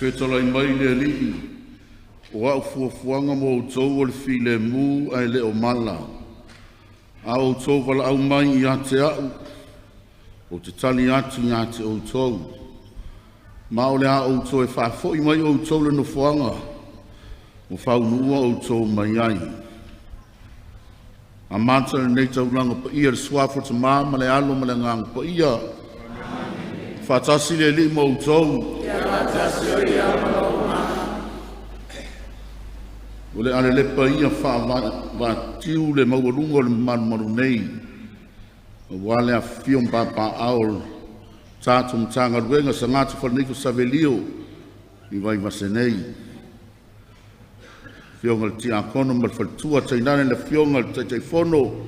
Whetala I mai le li, o au fuafuanga mo o tau o le file mu ai le o mala. A o tau wala au mai I ate au, o te tali atu I ate o tau. Ma o le a o tau e whafo I mai o tau le no fuanga, o whaunua o tau mai ai. A mata nei tau langa pa ia le swafo te maa ma le alo ma le ngang pa ia. Whatasi le li mo o tau. O le ale le pa ia wha tiu le maurunga o le maru nei. O wale a fion papa aol tātu Matagaluega Sagato Falaniko Savelio I Vaivase nei. Fionga le Tiakono ma le whaltua tainane le fionga le Taitai fono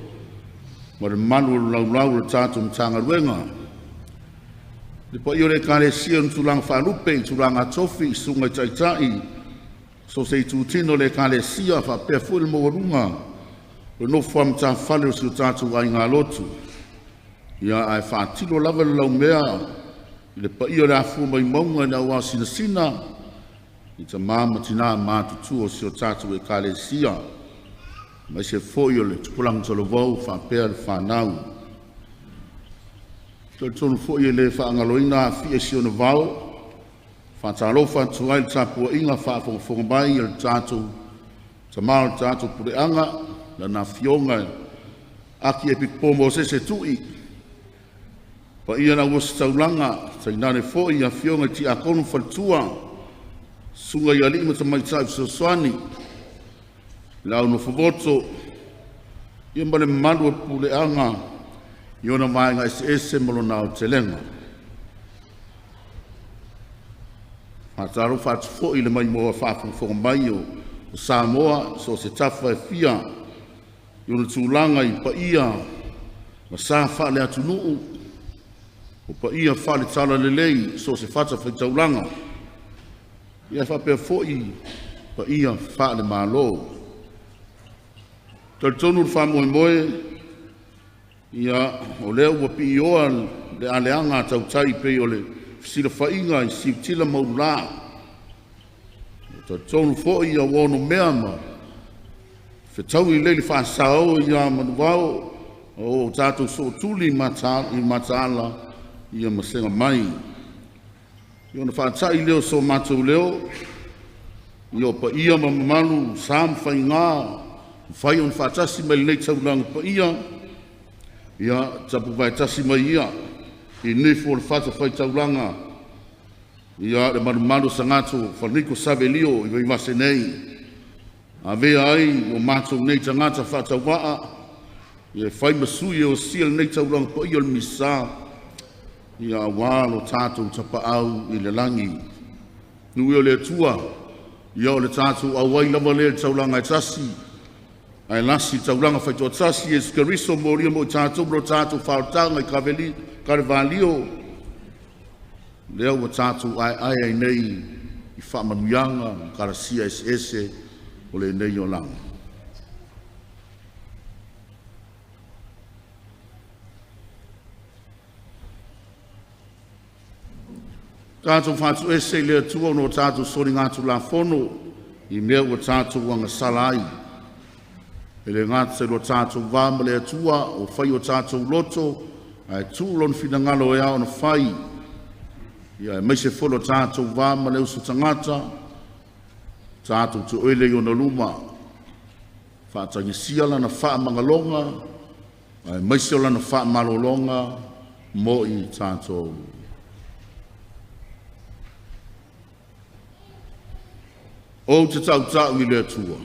ma le manu lau le tātu Matagaluega. Le pa io le kare sia ntulang whalupe, tulang atofi, sunga Taitai, so se tutino le kare sia wha pia fuil mawarunga, o no wham ta whale o siu tātu ai ngā lotu. Ia ai whatilo lava lau mea, I le paia le afua mai maunga na ua sina i ta mama tina mātutu o si o tātou e kālesia mai se foi o le tupulang tolo vau whapea le whanau. Tonu foi e le whaangaloina fia si o na vau whatalofa tuai le tāpua inga whaafonga mai le tātou ta mao tātou pureanga la na Afioga aki e pikpomo se tui pa ia na was taulanga tainane foi ia Afioga Tiakono faltua sunga ia lima ta mai tsai swani la no foboto ia male manu pureanga iona mai nga ese molona o telenga ataro fat foi le mai mo fa fo mai o Samoa so se tafa e fia iona tulanga i pa ia ma sa fa le atunu o pa ia fa le tala le lei so se fata fa taulanga ia fa pe foi pa ia fa le malo tonu fa mo ia o leo wa pi oa le aleanga tautai pe o le sila fainga i siutila maula tonu fo ia wono meama fetau i leli fa sao ia manuao o tatu so tuli matala ia masenga mai ia na fa tai leo so matu leo ia pa ia mamalu sam fainga fai on fa tasi mai le taulang pa ia tapu vai tasi mai ia i nefo le fata fai taulanga ia le malu Sagato Falaniko Savelio i Vaivase nei avea ai o matou nei tangata whatauaa ia fai masui o sia nei taulanga pa ia le misa ia walo tātou tapau i le langi nui o le atua ia o le tātou awai lava le taulanga e tasi ai lasi taulanga fai toa tasi e skariso moria mo tātou bro tātou whaotanga i Carvalho leo wa tātou ai nei i whamanuianga karasia ese o le nei o langa. Tātou whātu ese lea tua no tātou sori ngātu la whono i mea wa tātou wanga salai. E le ngātu se lo tātou vāma lea tua o whai o tātou loto ai tūlon whingalo e ao na whai. Ia mai se wholo tātou vāma leo sa tangata tātou tu oile i o na luma. Whātangi siala na wha mangalonga ai mai se ola na wha malolonga mo i tātou. O te tau i lea tua.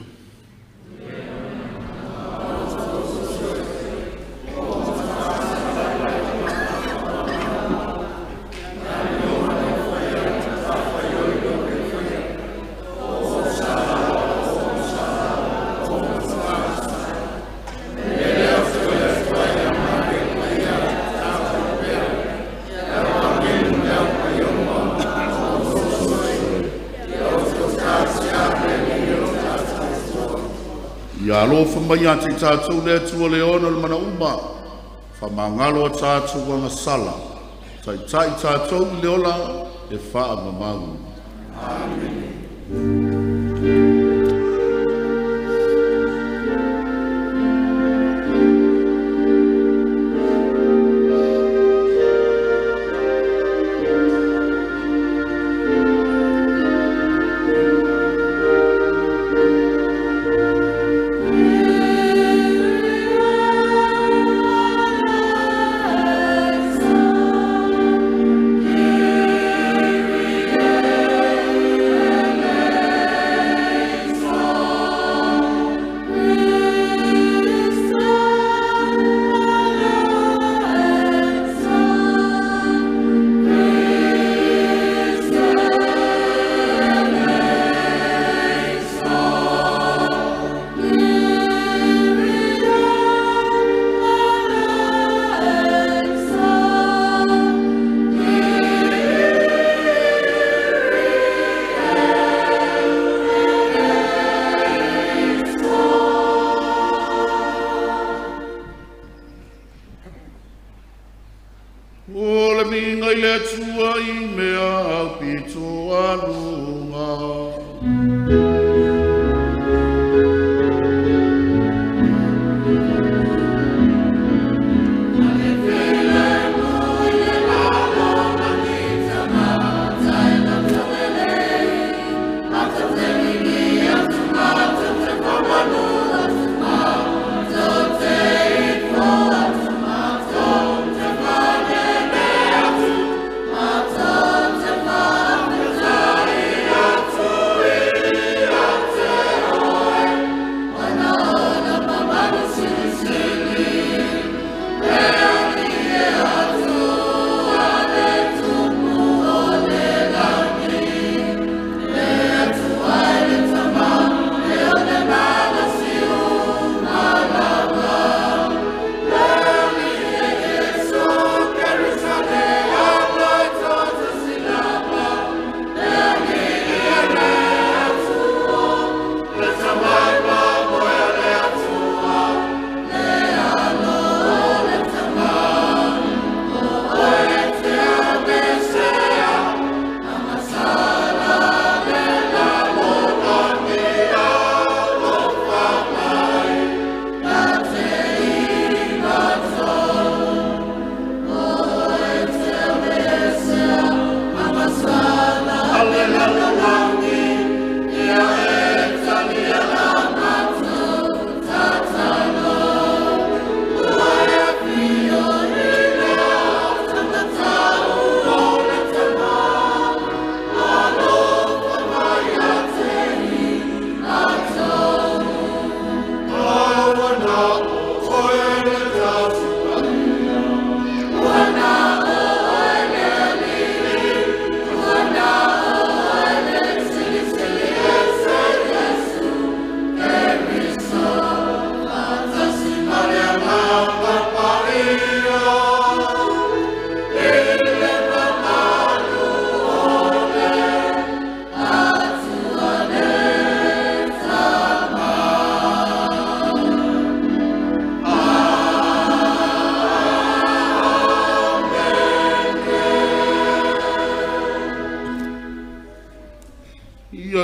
Ia alofa mai a te tātou lea tua leona le mana uma, whamangalo a tātou wanga sala, Taitai tātou leola e wha mamau. Amen. O le minga i le tua I mea au pito alunga.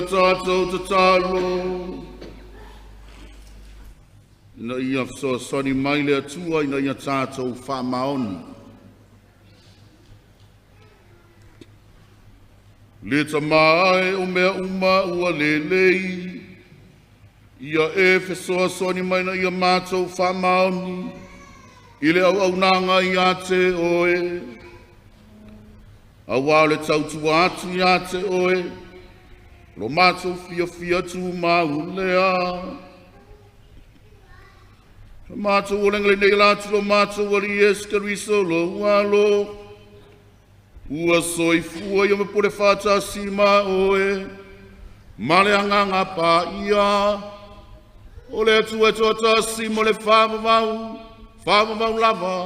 Tātou te talo. Na ia so soni mai le atua ina ia tātou whamaoni. Le tamae o mea uma ua lelei. Ia fesoa soni mai na ia mātou whamaoni. I le auaunanga ia te oe. Awa le tautua atu ia te oe. Lo mātou fia tu maulea. Mātou o lenga le nei lātu lo mātou wali eskariso lo walo. Ua soifua ia me pore whāta sima oe. Male anganga paia. O le atu e tōta sima le whamavau lava.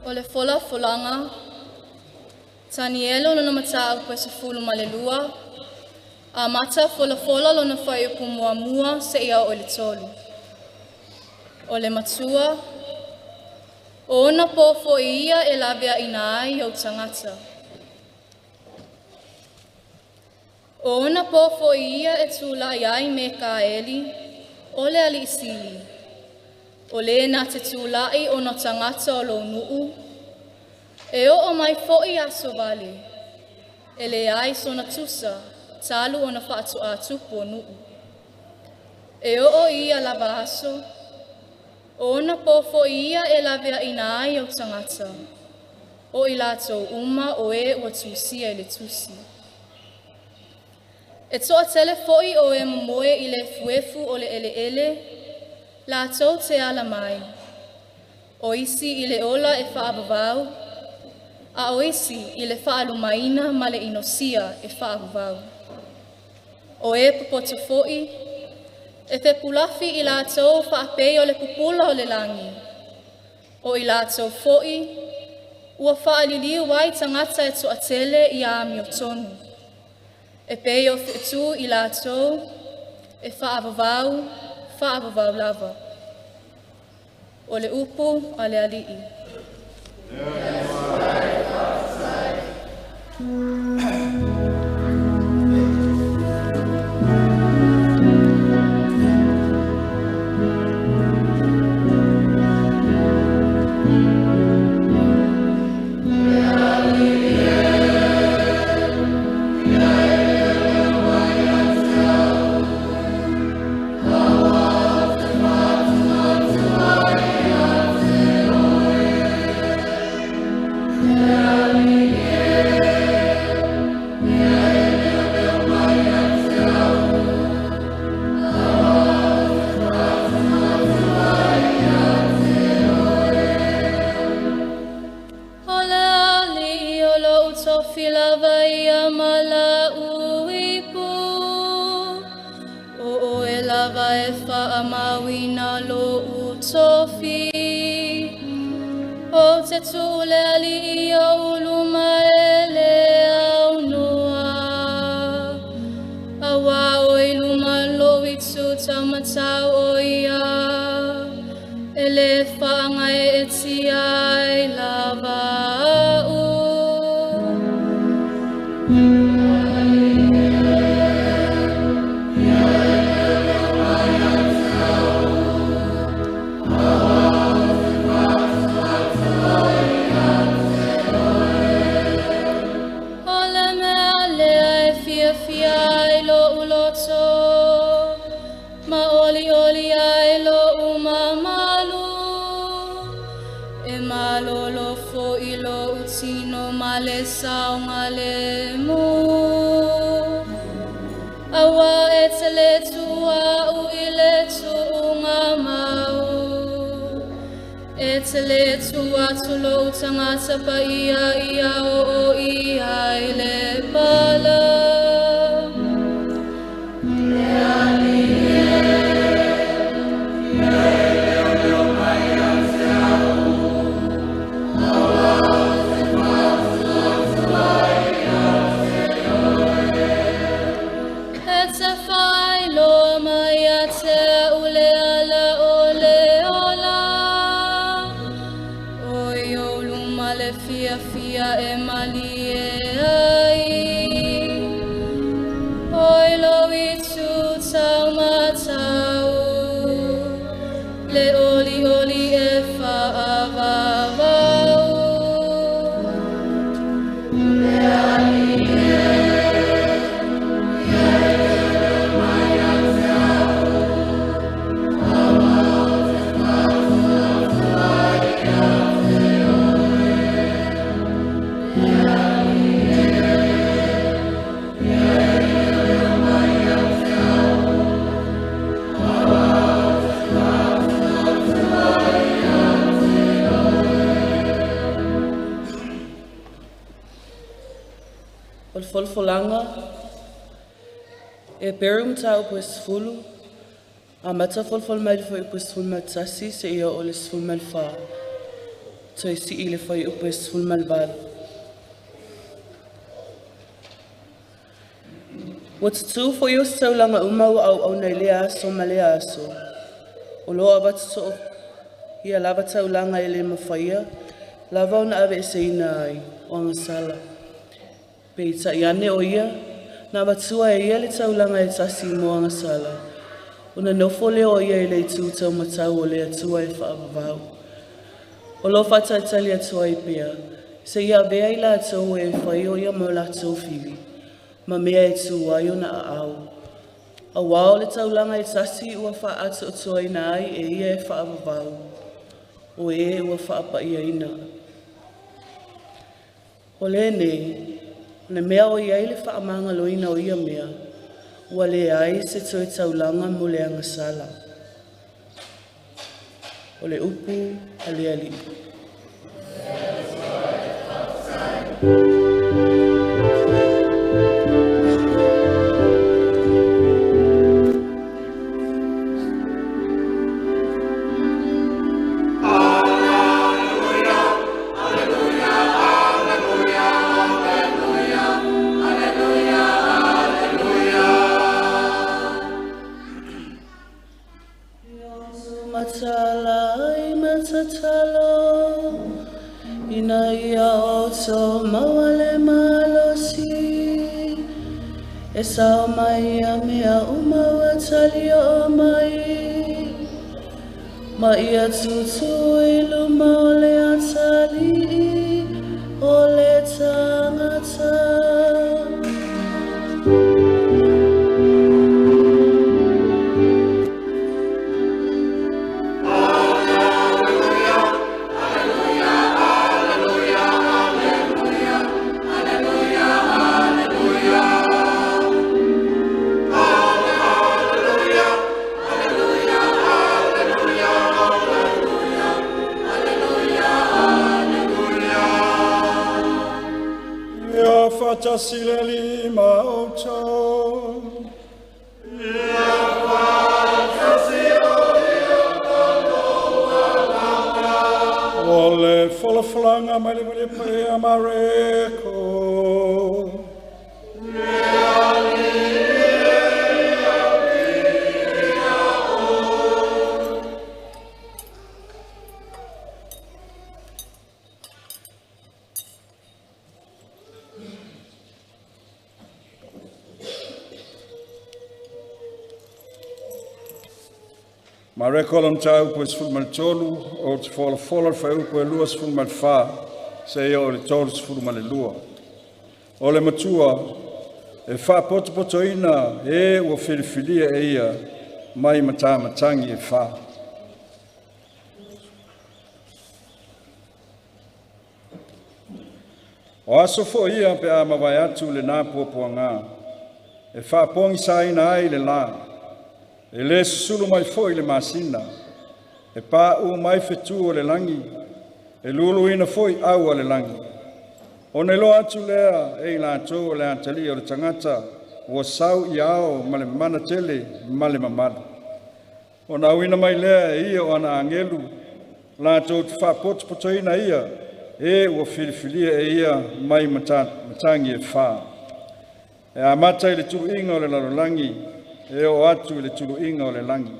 O le fola folanga, tanielo lona mataa upe se fulu malelua, a mata fola lona whai upu mua se ia o le tolu. O le matua, o ona pofo ia e lavea ina ai au tangata. O ona pofo ia e tula iai me ka eli, o le ali isili. O le na te tūlai o no tangata o lo nuu, e o mai fo'i aso vale, e le ai sona tusa, talu o na whaatu a tupu o nuu. E o ia lava aso, o na pofo ia e lavea ina ai au tangata, o i lato uma o e ua tusia i le tusi. E toa tele fo'i o e momoe i le fuefu o le ele, la tau te ala mai. O isi i le ola e whaavavau, a o isi i le whaalumaina ma le inosia e whaavavau. O e pupoto fo'i, e te pulafi i la tau whaapei o le pupula o le langi. O i la tau fo'i, ua whaaliliu wai tangata e toa tele i a mi o tonu. E pei o whitu i la tau, e whaavavau lava. O le upu a le ali'i. Matagaluega Paia o ia i le pala. Folfolanga e perum tau pues fulu a mata folfol mai foi pues ful matsasi se ia o les ful mal fa Toi si ile fai upes full malval. What's true for you Taulaga umau Auauna ile aso male aso. O loa batso ia lava Taulaga ile mawhaia. Lava ona ave seina ai o ngasala. Peita iane o ia. Na batua e ia le Taulaga e tasi mo ngasala. Una nofo leo ia ile tūtau matau o le atua e whaavavau. O lo whataitali atua i pia. Se ia bea i la atua e whai o ia mo la atua whiwi. Ma mea e tū ai o na a au. A wao le Taulaga e tasi ua wha atu atua ina ai e ia e whaavavau. O e ua whaapa ia ina. O le nei, na mea o ia i le whaamanga loina o ia mea. Ua le ai se toi Taulaga mo le angasala. O le upu a le ali. Ina ia oto mawale malosi e sao mai a mea umawa tali o mai ma ia tutu ilu maole atali o le tangata. Sileli mauto ole fola flanga mali mali pe amareko ma rekolon tau pues ful mal tolu o te fola fola fa u po luas ful mal fa se o le tolu ful mal lua o le matua e fa poto ina e o filifilia e ia mai mata matangi e fa o aso fo ia pe a mawai atu le na poanga e fa pongi saina ai le la e le sulu mai foi le masina e pa u mai fetu o le langi e lulu ina foi au le langi o ne lo atu lea e la to le antali o le tangata o sau iao male mana tele male mamada o na uina mai lea e ia o ana angelu la to fa poto ina ia e o filifilia e ia mai matangi e fa e amata i le tu inga o le langi e o atu le tulu inga o le langi.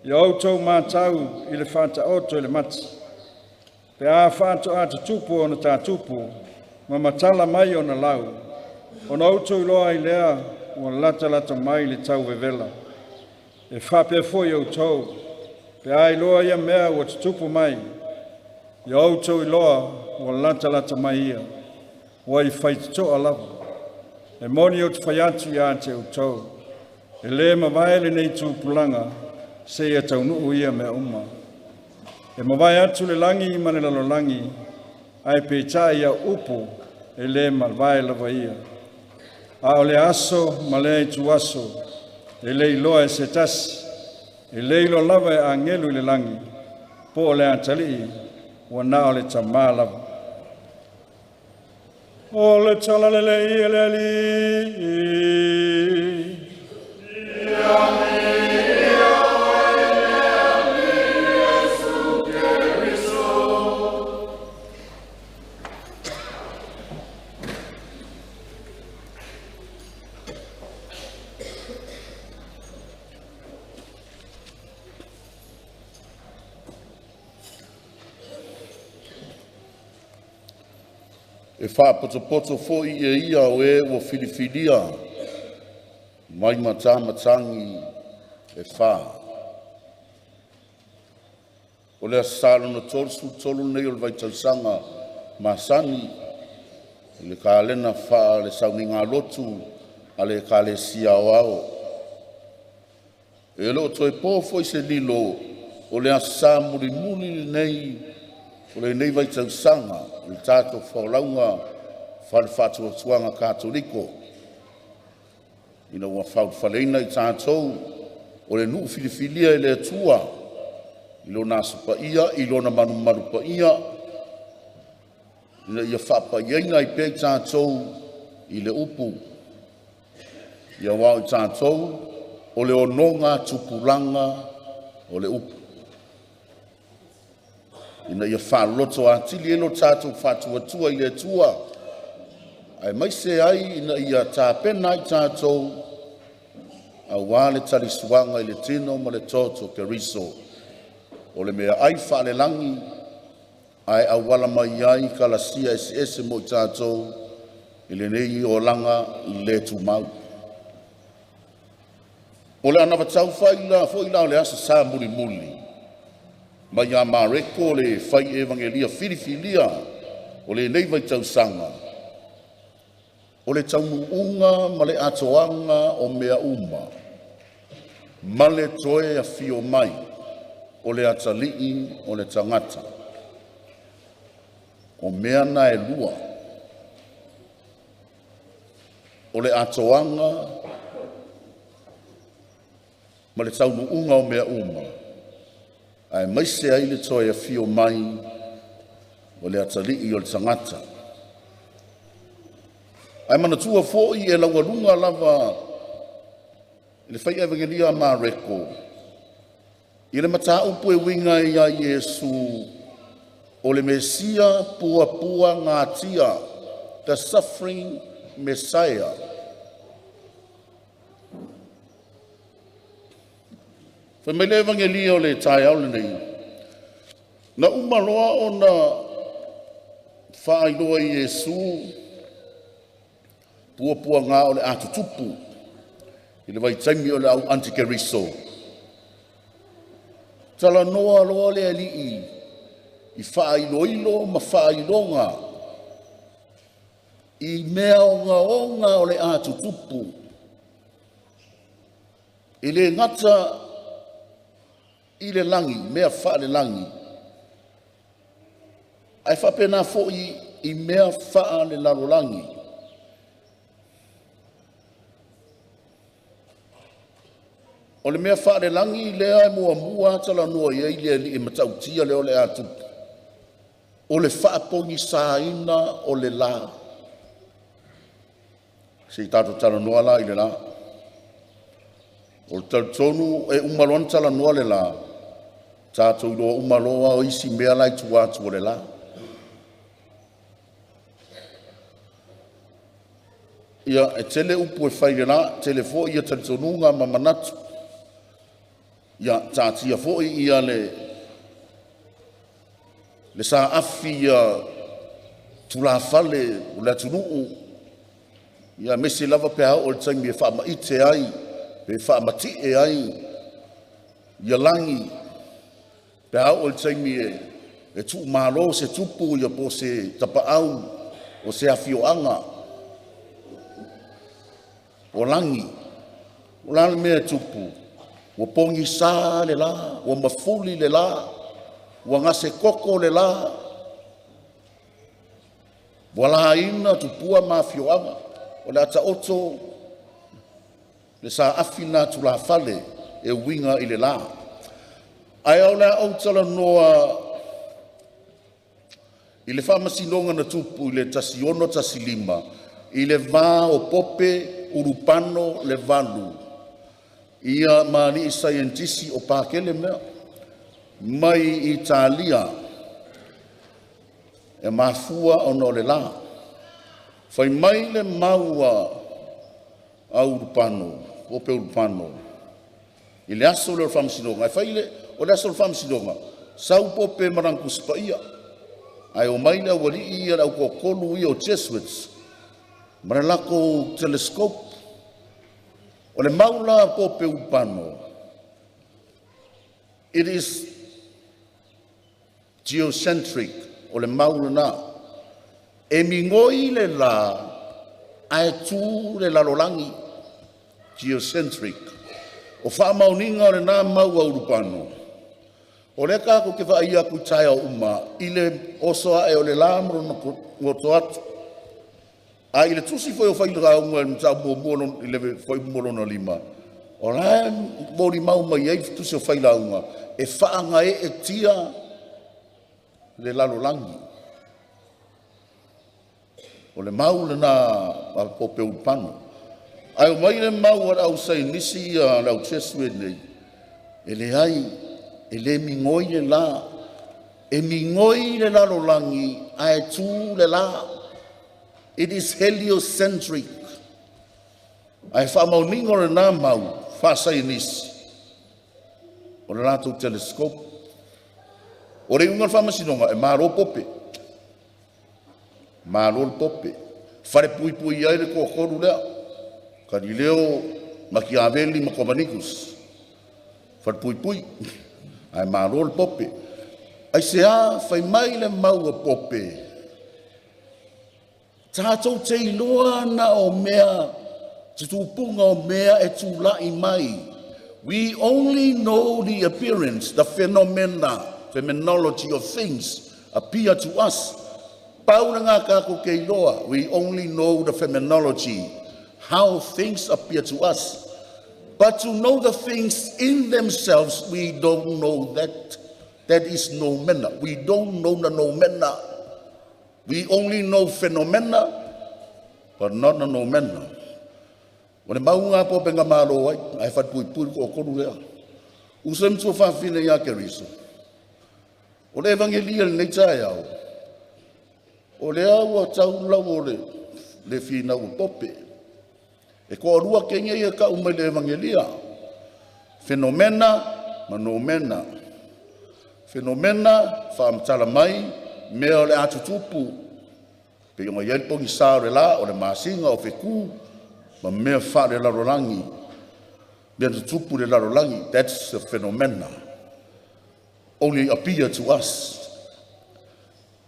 I autou mātau i le whata oto i le mati. Pe a whata atu tupu o na tā tupu, ma matala mai o na lau. O na autou i loa i lea, o lata mai le tau vevela. E whape fo i autou, pe a i loa ia mea o te tupu mai. I autou i loa, o lata mai ia. O i whaitoa lava. E moni o te whaiatu i a te autou. E le mawai le nei tūpulanga, se ia taunuu ia mea uma. E mawai atu le langi i mane lalo langi, ai pētā ia upu e le mawai lava ia. A o le aso, ma le ai tu aso, e le iloa e se tasi, e le ilo lava e angelu i le langi, po o le atali, wa na o le tamā lava. O le tala le i e le ali. e whaapoto fo i e ia o e o filifilia, mai matangi e wha. O lea salo na tolu nei o le vaitausanga masani, le kālena wha le sauninga lotu, a le kāle sia o ao. E lo toi pōfo i se lilo, o lea sa muli nei, o le nei vaitausanga, le tātou whaulaunga, whale whatua tuanga kātoliko. Ina ua whaleina i tātou, o le nuu filifilia i le atua, i lo nasu pa ia, i lo na maru pa ia, ina ia whapa iaina i pei tātou i le upu. Ia wau i tātou, o le ononga tupulanga o le upu. Ina ia whaloto a tili elo tātou whatuatua i le atua. Ai mai se ai ina ia tāpena i tātou, a wale tali suanga i le tino ma le toto keriso. O le mea ai whaale langi, ai awala mai ai kalasia ese mo i tātou, i le nei o langa i le tu mau. O le anawa tau whaila, fo ila o le asa sa muli. Mai a mareko le whai evangelia filifilia, o le nei vai tau sanga. O le tau muunga ma le atoanga o mea uma. Ma le toe a fio mai, o le atalii o le tangata. O mea na e lua. O le atoanga, ma le tau muunga o mea uma. Ai mai se ai le toe a fio mai, o le atalii o le tangata. Ai mana tua fōi e laualunga lava, le whai evangelia ma reko. I le mata upu e winga i a Yesu, o le Mesia pua ngatia, the suffering Messiah. Whai mai le evangelia o le tai au le nei. Na umaloa o na whaailoa i Yesu, pua ngā o le atutupu, i le vaitaimi o le au antikeriso. Tala noa loa le alii, i whaailoilo ma whaailonga, i mea onga o le atutupu, i le ngata i le langi, mea wha le langi. Ai whapena fo i mea wha le laro langi. O le mea wha le langi lea e mua tala noa i eile li e matautia leo le atu. O le wha pongi sāina o le la. Se i tātou tala noa la i le la. O le tautonu e umaloan tala noa le la. Tātou loa umaloa o isi mea lai tuatu o le la. Ia e tele upu e whai le la, tele fo ia talitonunga ma manatu. Ia tātia fōi ia le sa afi ia tula fale o le atunuu. Ia mesi lava pe hao o le taimi e whaamaite ai, pe whaamatie ai. Ia langi pe hao o le taimi e tu malo se tupu ia po se tapaau o se afioanga. O langi, o langi mea tupu. Wa pongi sa le la, wa mafuli le la, wa ngase koko le la. Wa la ina tupua mafioanga, o le ata oto, le sa afina tu la fale, e winga i le la. Ai au le au tala noa, i le whamasinonga na tupu, i le tasiono tasilima, i le vā o pope urupano le valu. Ia mani i scientisi o Pakele mea, mai Italia, e mafua o no le la. Fai mai le maua a urupano, ope urupano. I le aso le whamsinonga, e fai le o le aso le whamsinonga, sau pope marangus pa ia. ai o mai na wali ia au kokolu i o Jesuits ma lako telescope o le maula po pe upano. It is geocentric o le maula na e mingoi le la ai tu le lalolangi geocentric o wha mauninga o le nā mau au rupano. O le kako ke wha ia ku tai au uma i le osoa e o le lamro na ngoto atu. A i le tusi foi o whainga unga i mtau mōmono i le foi mōmono lima. O lai mōri mau mai ei tusi o whainga unga e whaanga e tia le lalolangi. O le mau le nā o pe upano. Ai o mai le mau au sai nisi lau tesue nei. E le ai, e le mingoi le la. E mingoi le lalolangi, ai tu le la. It is heliocentric. Ai wha mauningo le nā mau, wha sai nisi. O le rātou telescope. O re ungar wha masinonga, e maro pope. Maro pope. Whare pui pui ai le kokoru lea. Galileo Machiavelli ma Copernicus. Far pui pui. Ai marol pope. Ai sea fai mai le maua pope. Tātou te iloa na o mea, te tūpunga o mea e tūlai mai. We only know the appearance, the phenomenology of things appear to us. Paura ngā kako ke iloa. We only know the phenomenology, how things appear to us. But to know the things in themselves, we don't know that. That is noumena. We don't know the noumena. We only know phenomena, but not the noumena. When the maunga po penga malo ai fat pui pui ko koru lea. Usem tu fa fine ya keriso. O le evangelia le tai au. O le au Taulaga le fina u pope. E ko rua kenga ia ka umai le evangelia. Fenomena ma noumena. Fenomena fa amtala mai me o le atutupu. Pe yonga yelpo ki sa o le la o le masinga o feku ma mea fa le larolangi. Le atutupu le larolangi. That's the phenomena. Only appear to us.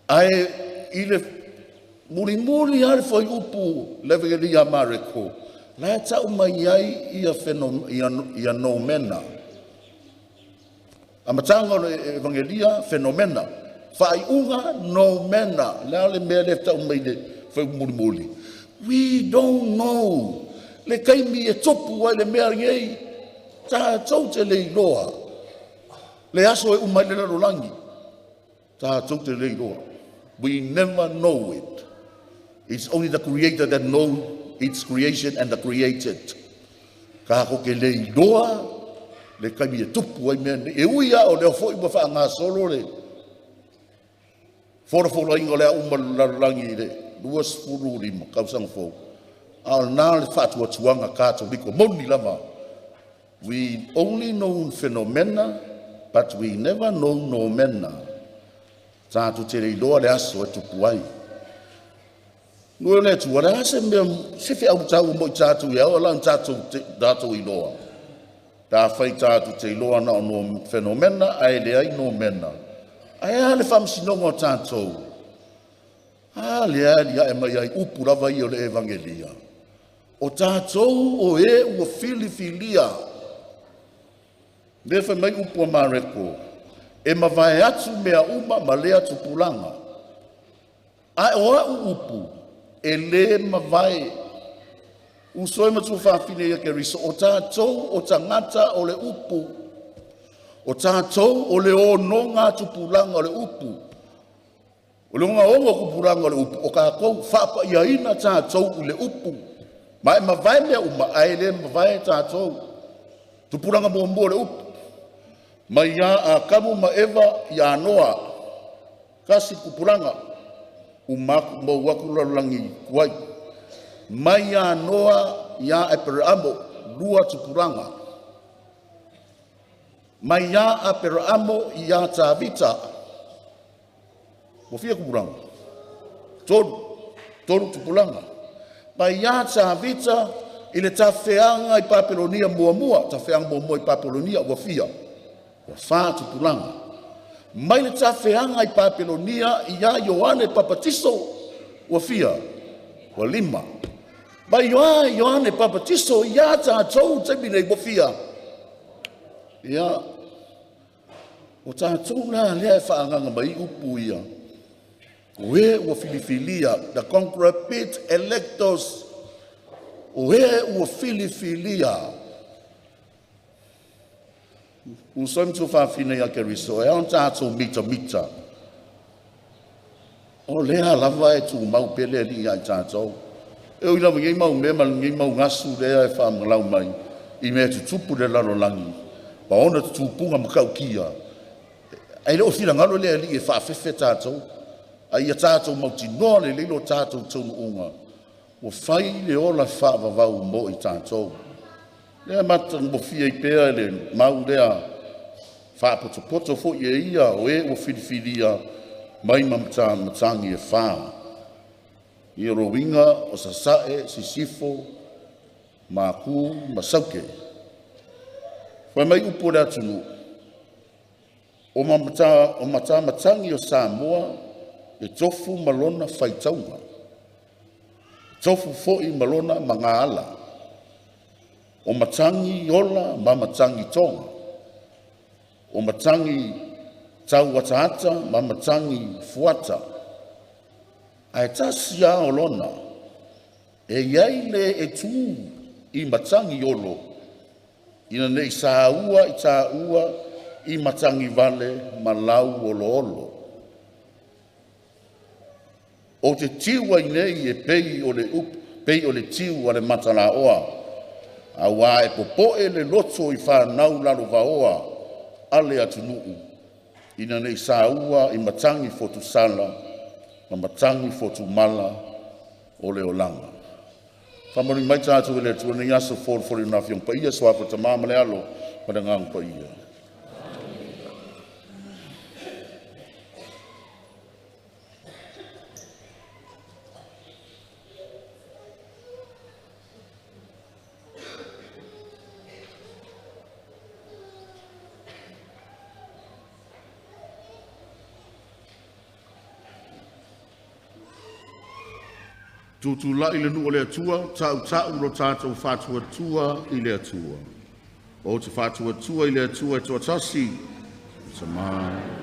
Ai ile muri ale foi upu le evangelia mareko. La tau mai ai ia noumena. Amatanga o evangelia fenomena. Fai unga noumena. Lea le mea le tau mai le fai muri. We don't know. Le kaimi e topu ai le mea ngei. Tā tau te le iloa. Le aso e umai le larolangi. Tā tau te le iloa. We never know it. It's only the Creator that knows its creation and the created. Ka ko ke le iloa, le kaimi e tupu ai mea, e uia o leo fōi ma wha ngā solo le. Fora ingo lea umalarangi le, 2:5, kausanga fōu. Al nā le whātua tuanga kātoliko, moni lama. We only know phenomena, but we never know noumena. Tātu te le iloa le aso e tupu ai. Ngoi le tu wala se me se fe au tau mo tatu ya o lan tatu iloa. Ta fai tatu te iloa na no fenomena ai le ai no mena. Ai ale fam sino mo tatu. Ale ya e mai ai upura vai o le evangelia. O tatu o e o filifilia. Le fa mai upu mareko. E ma vai atu mea uma ma le atu pulanga. Ai o upu. E le mawai. Usoi matu whawhine ia ke riso. O tātou o tangata o le upu. O tātou o le o nonga tupulanga o le upu. O le onga onga kupulanga o le upu. O ka kou whapa ia ina tātou o le upu. Ma e mawai mea uma. Ai le mawai tātou. Tupulanga mo le upu. Ma ia a kamu ma eva ia noa. Kasi kupulanga. Umaku mo waku lalangi kuai. Mai ya noa ya e peramo lua tupuranga. Mai ya a peramo ya tavita. Wafia kupulanga. Tolu tupulanga. Ma ia vita ile tafeanga I Papelonia mua tafeanga mua I Papelonia wafia. Wafa tupulanga. Ma ile tafeanga I Papelonia ia Yohane Papatiso wafia. Walima. Ma Yohane Papatiso ia tātou tebine wafia. Ia o tātou la lea whaanganga mai upu ia. Oe ua filifilia, the concrepit electors. Oe ua filifilia. Usam tu whawhine ia keriso, e on tātou mita. O lea lava e tu mau pele li ai tātou. E ui lama ngai mau mema, ngai mau ngasu lea e whaamalau mai. I mea tu tupu le lalo langi. Pa ona tu tupunga makau kia. Ai leo whina ngalo lea li e whaafefe tātou. Ai a tātou mauti noa le lilo tātou tonu unga. O whai le ola whaavavau mo I tātou. Lea mata mo fia I pēa le mau lea whaapoto fo I ia o e o whiriwhiria mai matangi e whaa. I roinga o sasae, sisifo, māku, masauke. Whai mai upo rea tunu. O mata matangi o Samoa, e tofu malona whaitaunga. Tofu fo'i malona mangaala. O matangi ola ma matangi tonga. O matangi tau watahata ma matangi fuata. Ai tasia olona. E iaile e tu I matangi olo. Ina nei sa ua I ta ua I matangi vale malau olo. O te tiwa I nei e pei o le tiu a le matala oa. A wā e popoe le loto I whanau lalo vaoa ale atu nuu. Ina nei sa ua I matangi fotu sala, ma matangi fotu mala o le olanga. Whamari mai tātou le tua ni asa fōrfori na Fiong Paia swapa ta māma le alo pada ngang Paia. Tutula I le nuu o le atua, tau lo tātou whātua tua I le atua. O te whātua tua I le atua e toa tasi, sa mai.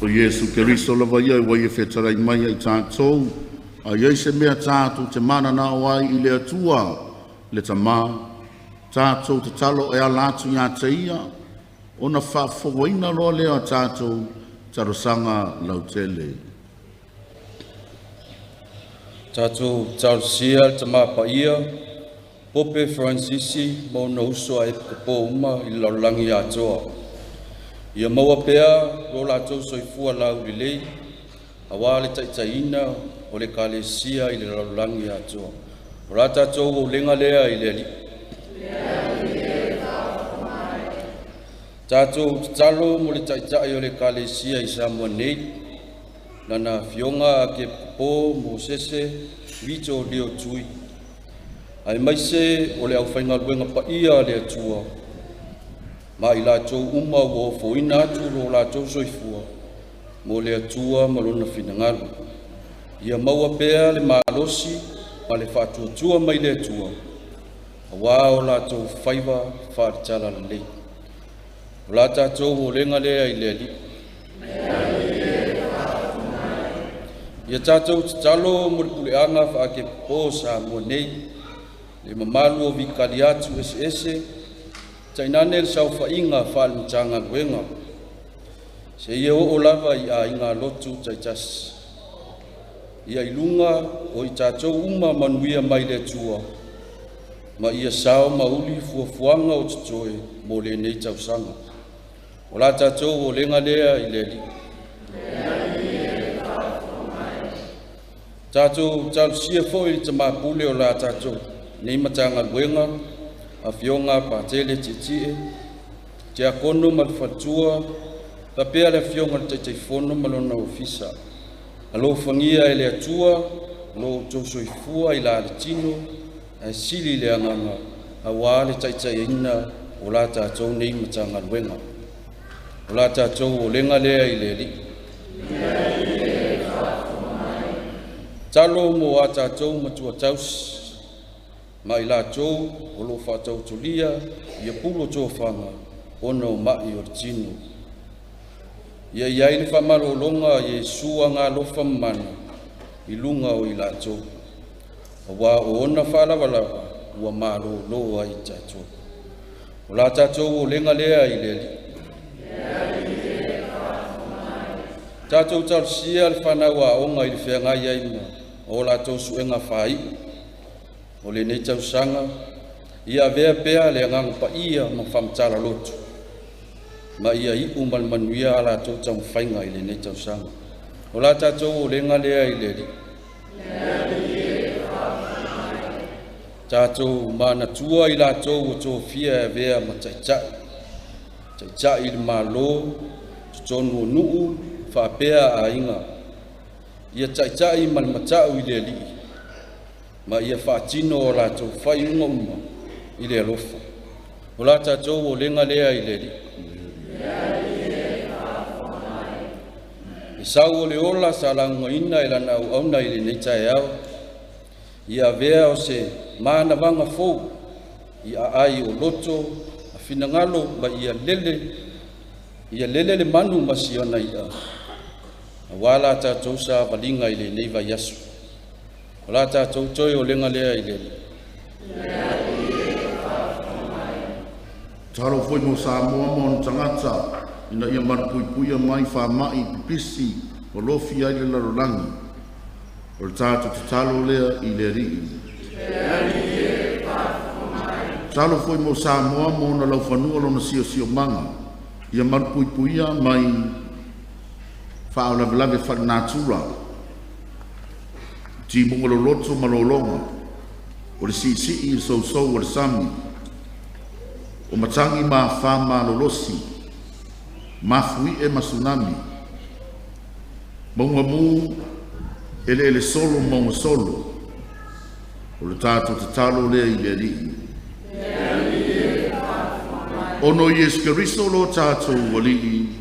O Yesu Keriso lava ia wa ia whetarai mai ai tātou, a iei se mea tātou te mana na wai I le atua, le tamā, tātou te talo e alatu ia te ia, o na whaafogoina loa lea tātou, tarosanga lautele. Tātou tausia Tama Paia, Pope Francisi, Mauna Uso a Epipo Uma i laulangi atoa. Ia maua pea, lo lātou soifua lau rilei, awa le taitaina o le kalesia i le laulangi atoa. O la tātou o lenga lea i le ali. Tātou talo mo le taitai o le kalesia i Samoa nei, nana Afioga a ke po mo sese vito leo tui. Ai maise o le Auauna Paia le atua. Ma i lātou uma o foina atu lo lātou soifua. Mo le atua malona finangalu. Ia maua pea le malosi ma le whatuatua mai le atua. Awa o lātou whaiva whaatala le lei. O la tātou o lenga lea i le ali. Ia tātou talo mo le puleanga whaake po sa mo nei. Le mamalu o vikali atu ese. Tainane le sau whainga whaal Matagaluega. Se ia o lava i a inga lotu taitas. Ia ilunga o i tātou uma manuia mai le tua. Ma ia sao mauli fuafuanga o tutoe mo le nei tausanga. O la tātou o lenga lea i le li. Tātou talusia foi Tama Pule o la tātou. Nei Matagaluega, Afioga, Patele, Tiakono, Malfatua, Papea le Afioga le taitaifono malona ofisa. Alo fangia e le atua, lo tosoifua i la le tino, e sili le anganga, awa le taitaiina o la tātou nei Matagaluega. O la tātou o lenga lea i le li. Talo mo a tātou matua tausi. Ma i lātou o lo whātau tolia ia pulo tō whanga ono mai o tino. Ia iai le whamaro longa i sua ngā lofa mana i lunga o i lātou. A wā o ona whalawalawa ua mālo loa i tātou. O la tātou o lenga lea i le li. Tātou tausia le whanau a onga i le whianga iai ma o lātou suenga whai. O le nei tausanga, ia vea pea le angang paia ma whamtara lotu. Ma ia ipu malmanuia a la tau tau whainga i le nei tausanga. O la tātou o lenga lea i le li. Tātou mana tua i la tau o tō fia e vea ma taitai. Taitai i le malo, tonu o nuu, whapea a inga. Ia taitai malmatau i le li. Ma ia whaatino o lātou whai uma i le alofa. O la tātou o lenga lea i le li. I sau o le ola sa langa ina i lana Auauna i le neitai au. Ia vea o se mana vanga fōu i a ai o loto a finangalo ma ia lele le manu masiona i a. A wala tātou sa valinga i le neiva yasu. O la tātou toi o lenga lea i le. Taro foi mo Samoa mo tangata ina ia marupuipuia mai whamai pipisi o lofi ai le larolangi. O le tātou te talo lea i le rii. Talo foi mo Samoa mo na lau whanua lona sio manga. Ia marupuipuia mai whaolawelave whanātura. Ti mungo lo loto malolonga. O le si i so o le sami. O matangi ma whama lolosi. Ma fui e ma tsunami. Maunga mu ele solo maunga solo. O le tātou te talo lea i le ri. Ono Yesu Keristo lo tātou wali.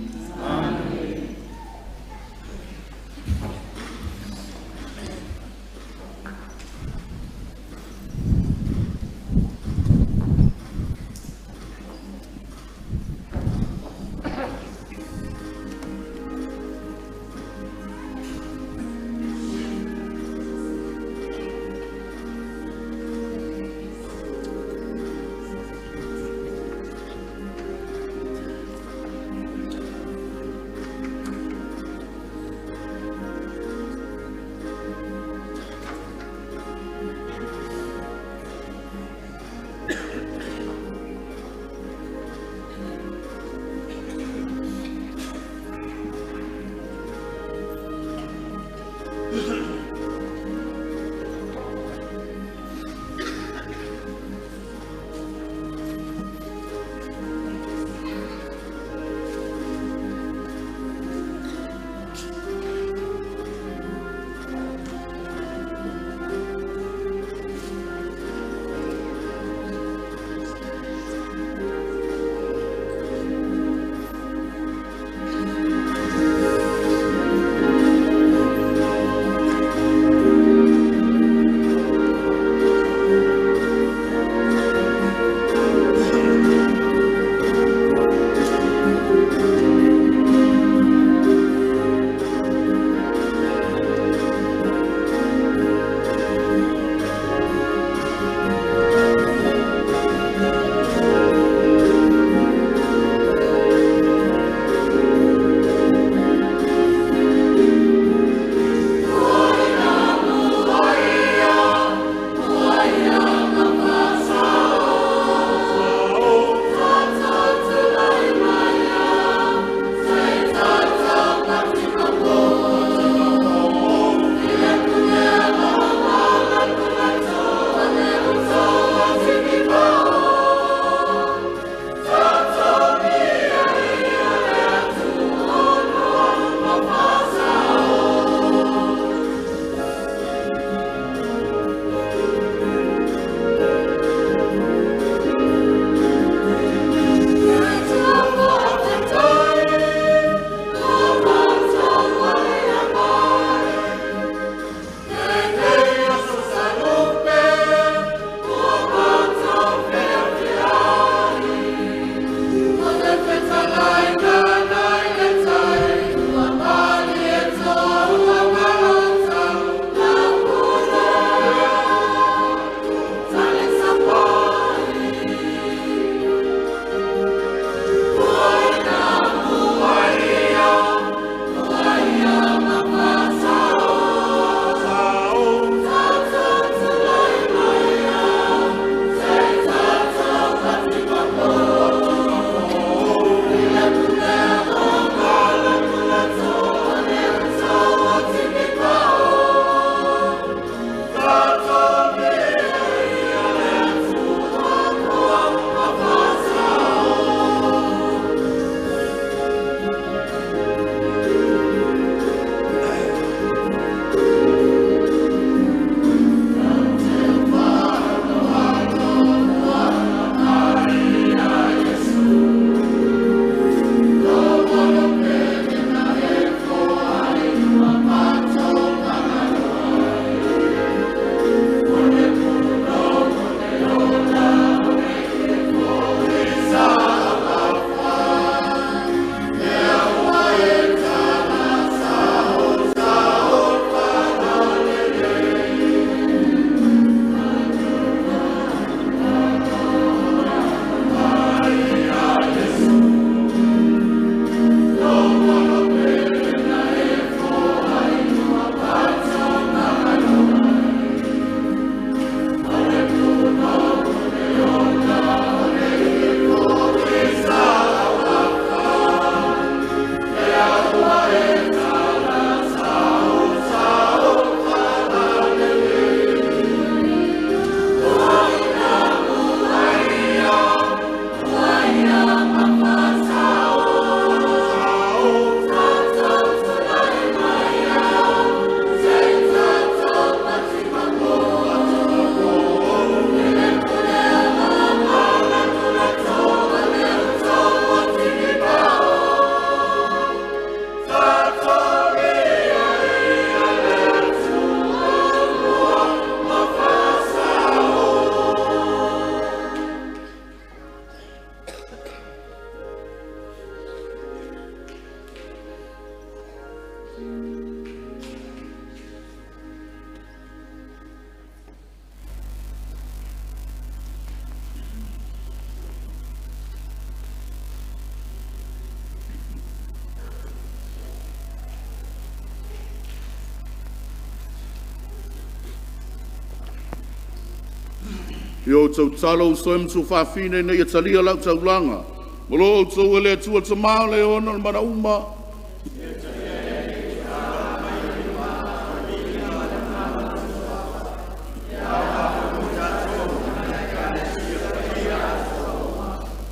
Yo tau talo soem su whawhine nei e talia lau taulanga. Molo o tau ele atua tamau le ona mana uma.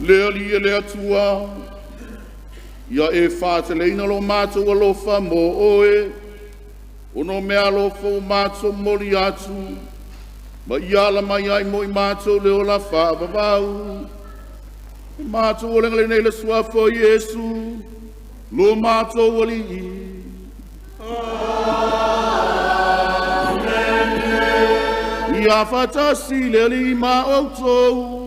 lea li e lea tua, ia e whāteleina lo mātou alofa mo oe, ono mea alofa o mātou mori atu, ma ia la mai ai mo I mātou leo la whaavavau, mātou o lenga nei le suafa o Iesu, lo mātou ali I. Ia whatasi le ali ma outou,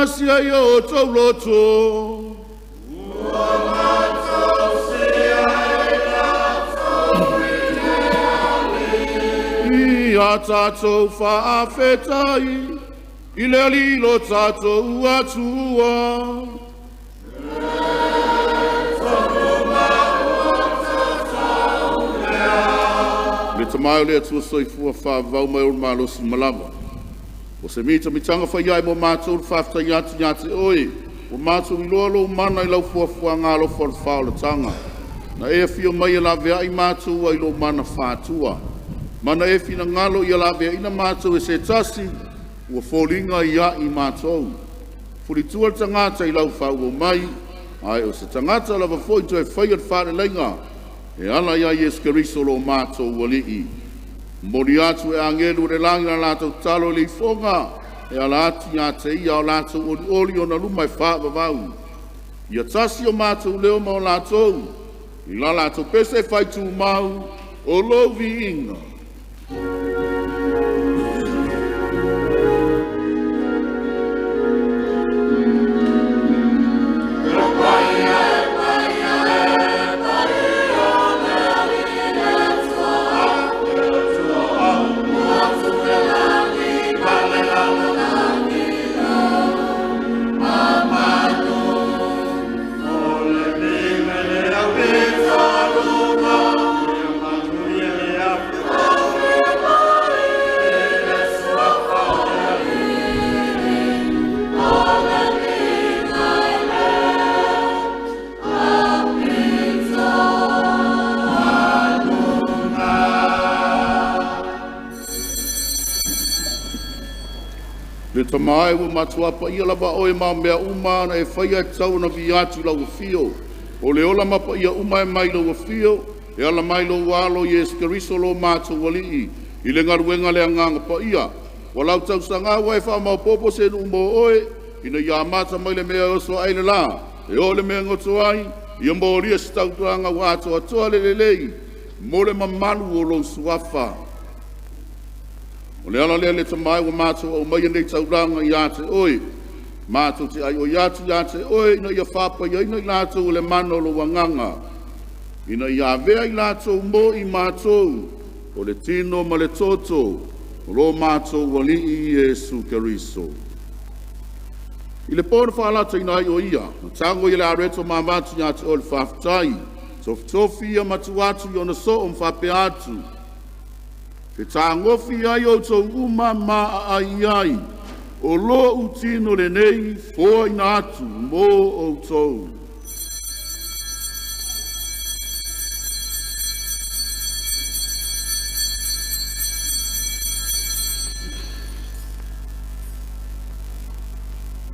Sia yo tau loto Ia tatou whaafetai I le alilo tatou atua Le tamai o le atua soifua whaavau mai o malosi malama O se mita mitanga whaiai mo mātou whafta yati oe, o mātou I loa lo mana I lau fuafua ngā lo whawhao le tanga. Na e fio mai e la vea I mātou ai lo mana whātua. Mana e fina ngalo I la vea ina mātou e se tasi, ua wholinga ia I mātou. Furitua tangata I lau whau o mai, ai o se tangata lava foi to e whaiat whare lenga, e ala ia Yesu Keriso lo mātou walii. Mori atu e angelu re langi na lātou talo le fonga e ala ati ngā te ia o lātou oli o na lumai whaavavau. Ia tasi o mātou leo ma o lātou, I la lātou pese whaitu mau o lovi inga. Le tamai ua matuapa ia lava oe ma mea uma na e whaia tau na vi atu lau fio. O le ola mapa ia uma e mai lau fio, e ala mai lau alo Yesu Keriso lo mātou walii, I le ngaruenga le anganga pa ia. Walau tau sanga wa e wha mau popo se nu mo oe, ina ia mata mai le mea oso aile la, e o le mea ngoto ai, ia mo ria si tau tuanga wa ato atoa le lei, mo le mamalu o lo suafa. O le ala le tamai wa mātou au mai nei tauranga I ate oe. Mātou te ai o iatu I ate oe ina ia whapa ia ina I lātou le mano lo wanganga. Ina ia vea I lātou mo I mātou o le tino ma le toto o lo mātou wali I Yesu Keriso. I le pōna whaalata ina ai o ia, na tango I le areto mamatu I ate o le whaftai, tofi ia matu atu I ona so o mwhape atu. Te tāngofi ai o tau uma maa ai ai, o lo utino le nei fōa ina atu mō o tau.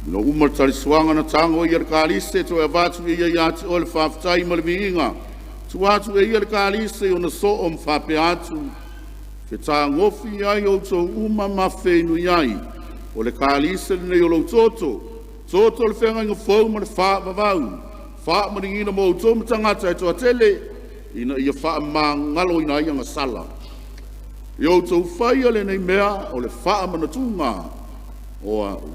No umar tari suanga na tango I ar kālise to e vātu I ia ati o le whaftai ma le miinga. Tu atu e ia le kālise o na so o mwhape atu. Ke tā ngofi ai o tō uma mawhenu iai, o le kālise nei o lo toto le whenga inga whau ma le wha mawau, wha ma ni ina mo tō matangata e toa tele, ina ia wha ma ngalo ina ia nga sala. I o tō whaia le nei mea o le wha manatunga o a u.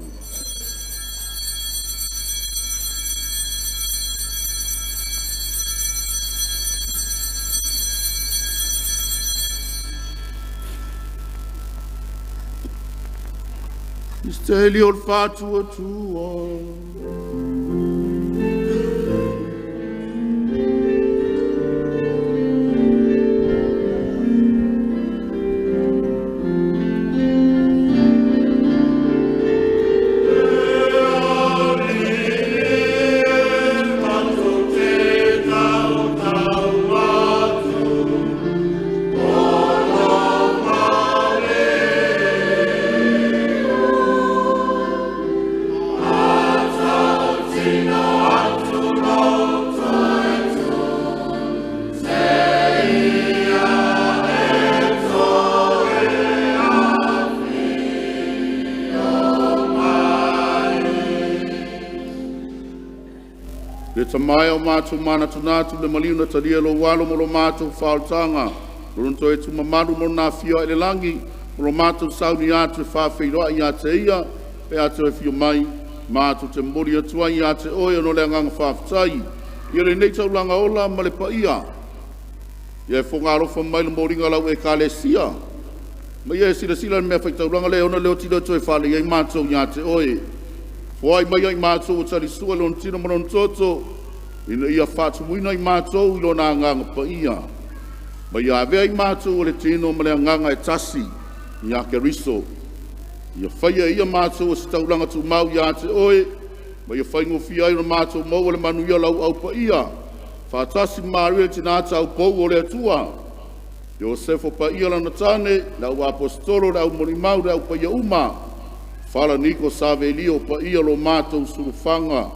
Steli ol fatua tua. Le tamai o mātou mana tunatu le maliuna tadia lo walo mo lo mātou whaotanga. Runto e tu mamaru mo nā whio e le langi, mo lo mātou sauni atu e whawhiroa i a te ia, e atu e whio mai, mātou te mori atua i a te oe no le anganga whawhitai. Ia le nei taulanga ola ma le paia. Ia e whongarofa mai le moringa lau e ka le sia. Ma ia e sila mea whaitauranga le ona leo tino to e whale i mātou i a te oe. Whai mai ai mātou o tari sua lon tino manon toto, ina ia whātu muina i mātou i lona anganga paia. Ma ia avea i mātou o le tino ma le anganga e tasi, i a keriso. Ia whaia ia mātou o se tauranga tu mau i a te oe, ma ia whaingo fia i na mātou mau o le manuia lau au paia. Whātasi maria te nāta au pou o le atua. Ia o sefo paia lana tane, lau apostolo lau morimau lau paia uma. Falaniko Savelio paia lo mātou surufanga.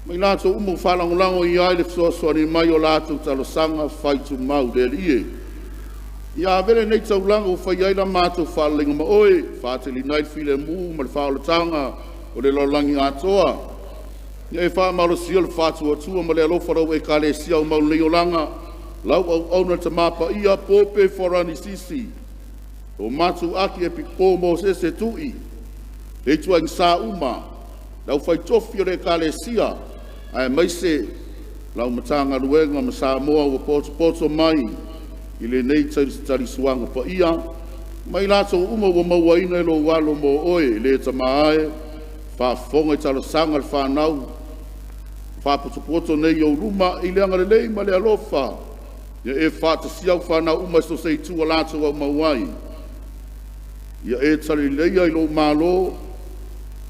Mai lātou umu whalangolango i ai le fsoasoani mai o lātou talosanga whaitu mau le lie. Ia avele nei taulango whai ai la mātou whalinga ma oe, whāteli nai while mu ma le whaolatanga o le lolangi atoa. Ia e whaamalo sia le whātu atua ma le alofarau e ka le sia o mau leolanga, lau au auna ta mapa ia pope forani sisi. O mātou aki e pikpo mo se tui. E tua in sa uma, lau whai tofi o le ka le sia, ai mai se, lau Matagaluega ma Samoa ua poto mai, i le nei tari suanga pa ia, mai lato uma ua mauaina e lo walo mo oe, le tamaae, whaafonga i talosanga le whanau, whaapoto nei o ruma, i le anga le lei ma le alofa, ia e whaatasiau whanau uma so sei tua lato au mauai, ia e tari leia i lo malo,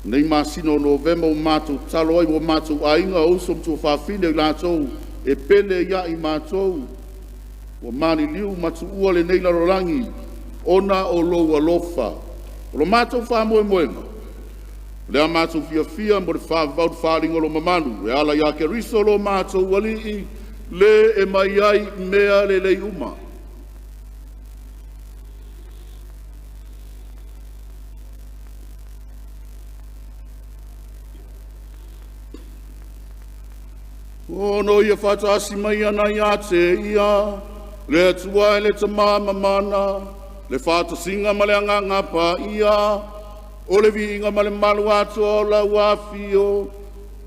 nei masino November o mātou talo ai o mātou ainga o som tu whawhine i lātou e pele ia i mātou o mani liu matu ua le nei larorangi ona o loa lofa o lo mātou whamoe moenga lea mātou fia mo le whawau wharinga lo mamanu e ala ia ke riso lo mātou wali i le e mai ai mea le lei uma. O no ia whātasi mai ana i a te ia, le atua e le tamama mana, le whātasinga ma le anganga pa ia, o le viinga ma le malu ato la wafio,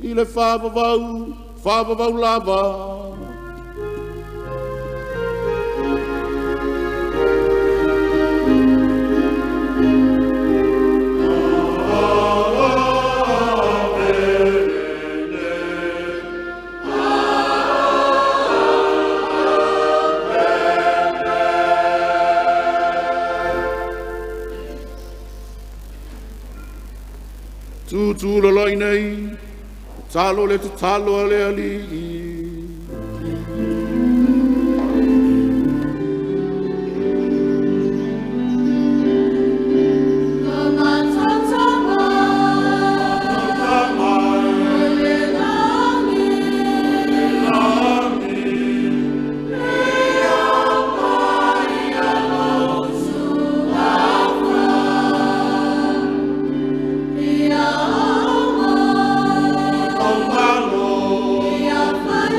i le whāvavau lava. Tu la lai nei, talo le talo le ali. Bye.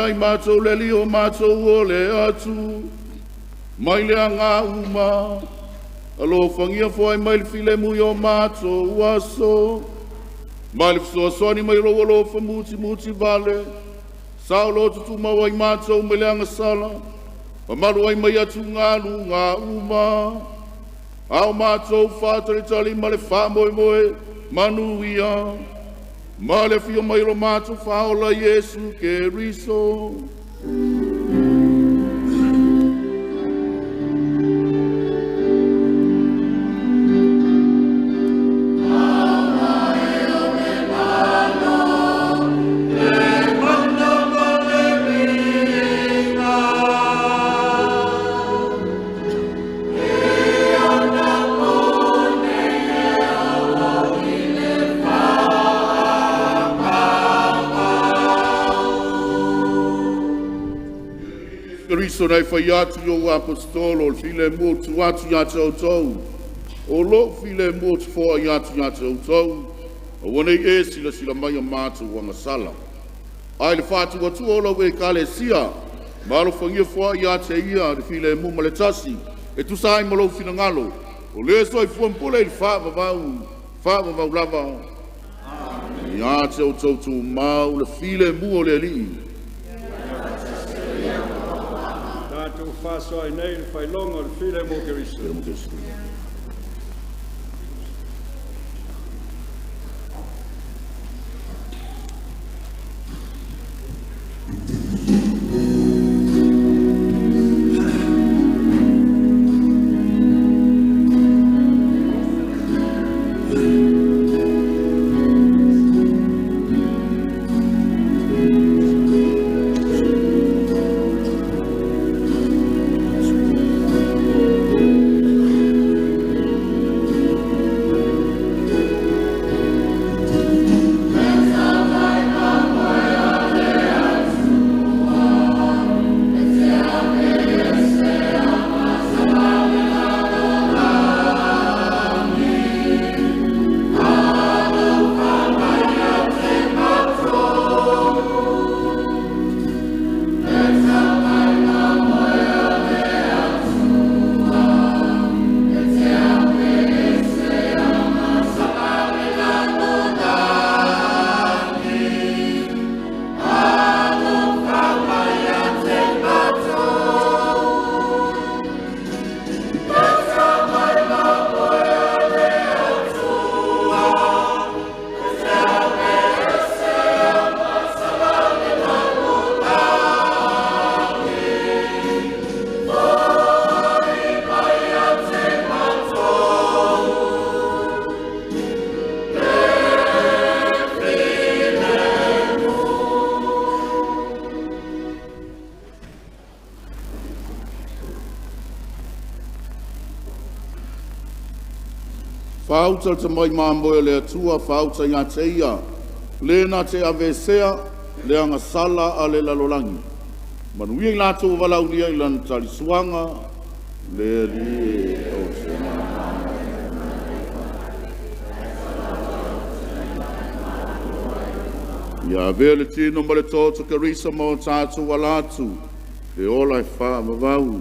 ai mātou le li o mātou o le atu. Mai le anga uma. Alo fangia fo ai mai le file mui o mātou aso. Mai le fisoasoani mai lo fa muti vale. Sao lo tutu mau ai mātou me le anga sala. Ma malu ai mai atu ngalu ngā uma. Au mātou whātari tali ma le wha moe manu ia. Ma le fio mai lo mātou whaola Yesu ke riso. Riso nei fai atu o apostolo, o file mo tu atu yata o tau. O lo file mo tu fo yata o tau. O wane e sila mai a mātu wanga sala. Ai le fatu atu o lo e kale sia. Malo fangia fo yata ia, le file mo maletasi. E tu sai malo fina ngalo. O le so i fuampule il fa vavau lava. Yata o tau tu mau, le file mo o le li. Tu faso ai nei fai longo il file mo che riso. Whauta te mai māmoe le atua, whauta ngā te ia. Lena te avesea, le anga sala a le lalolangi. Manuia i lātou walaunia i lana tali suanga, le li o se Ia vea le tino ma le tōtu ke risa mo tātou walatu, e ola e wha mawau.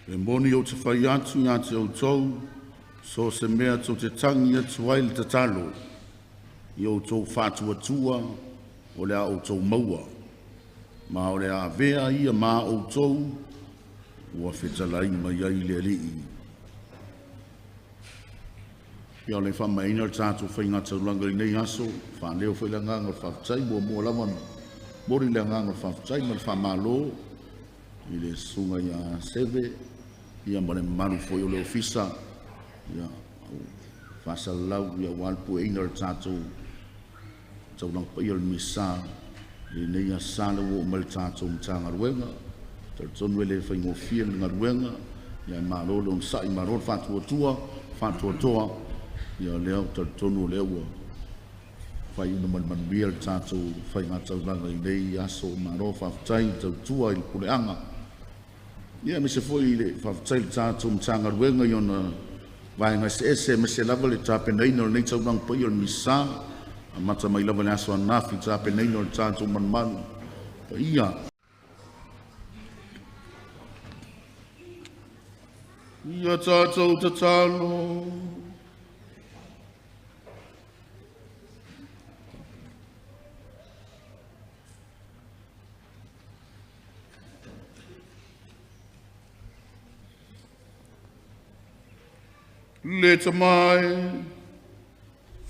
E moni o te whai atu ngā te au tau, so se mea tō te tangi atu ai le te talo, i o tō whātua tua, o lea o tō maua, ma o lea vea ia mā o tō, ua whetalai mai ai le lii. Ia le whamaina le tātou whai ngā taulanga i nei aso, whaneo whailanga ngā whaftai mua mua lamana, mori le nganga whawhai ma le whamalo i le sunga ia seve ia ma le maru foi o le ofisa ia whasalau ia walpu eina le tātou tau nang paia le misa i nei a sāle o ma le tātou Matagaluega tonu ele whaingofia le ngaruenga ia malo le unsai maro whatuatua ia leo tonu leo whai una manuia le tātou whai ngātau langa i nei aso maro whawhai tautua i le kuleanga ia me se foi le whawhai le tātou Matagaluega i ona vai ngai se ese me se lava le tāpeneina o nei tau nang paia le misa a mata mai lava le aso anafi tāpeneina o le tātou manmanu ia ia tātou tatalo le tamai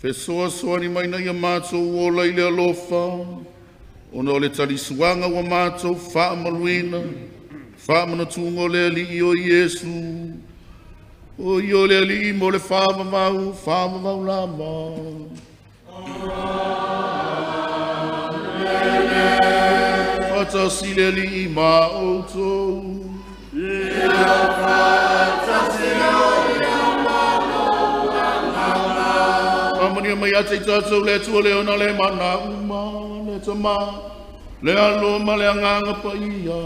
fesoasoani mai na ia mātou o lai le alofa ona o le talisuanga ua mātou whaamaluina whaamanatunga o le alii o Iesu o i o le alii mo le whaamavau lama Fatasi le alii ma outou Amania mai ate tātou le tua le ona le mana uma, le tama, le alo ma le anganga paia.